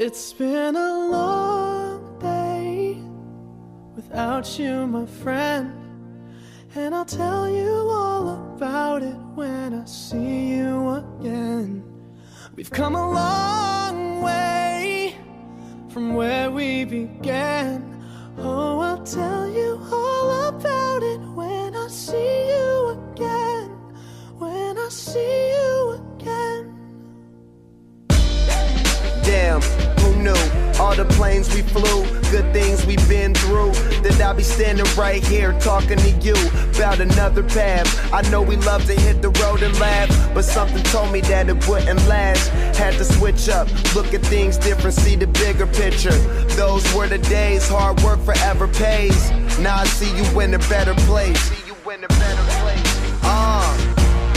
It's been a long day without you, my friend, and I'll tell you all about it when I see you again. We've come a long way from where we began. Oh, I'll tell you all about it when I see you again. When I see you again. Damn, who knew? All the planes we flew, good things we've been through, that I'll be standing right here talking to you about another path. I know we love to hit the road and laugh, but something told me that it wouldn't last. Had to switch up, look at things different, see the bigger picture. Those were the days, hard work forever pays. Now I see you in a better place.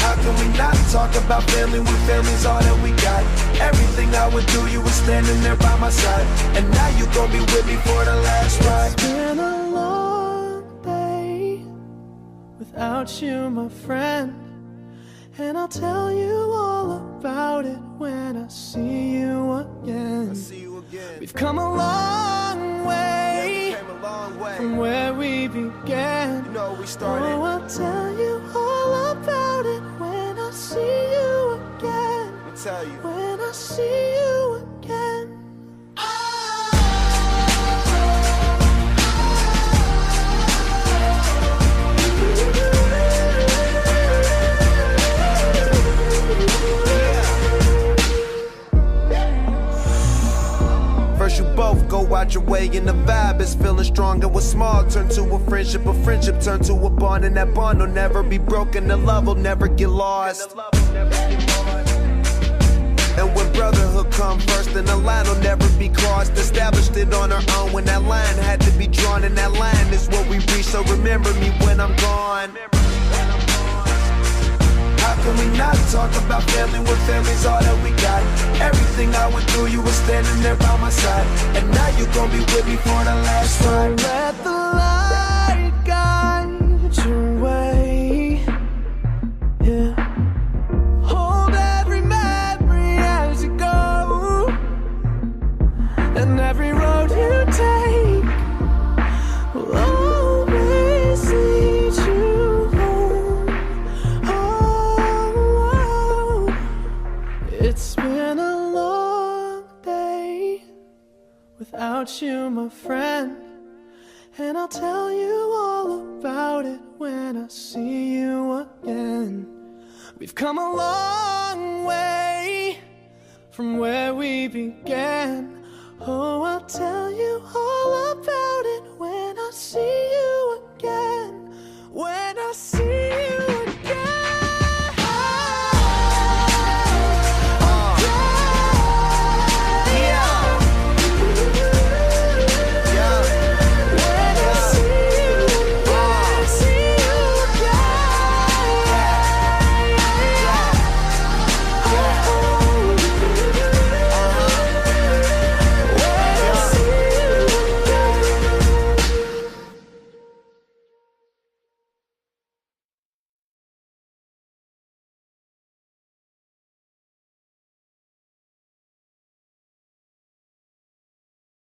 How can we not talk about family when family's all that we got? Everything I would do, you were standing there by my side, and now you gon' be with me for the last ride. It's been a long day without you, my friend, and I'll tell you all about it when I see you again. We've come a long way, from where we began. You know we started. Oh, I'll tell you all about it when I see you again. I'll tell you. When I see you again. First you both go out your way and the vibe is feeling strong, and what's small turn to a friendship turn to a bond, and that bond will never be broken, the love will never get lost. And when brotherhood come first, then the line will never be crossed. Established it on our own when that line had to be drawn, and that line is what we reach, so remember me when I'm gone. How can we not talk about family when family's all that we got? Everything I went through, you were standing there by my side, and now you gon' be with me for the last ride. Let the light guide your way. Yeah. Hold every memory as you go, and every road you take will always lead you home. Oh, it's been a long day without you, my friend, and I'll tell you all about it when I see you again. We've come a long way from where we began. Oh, I'll tell you all about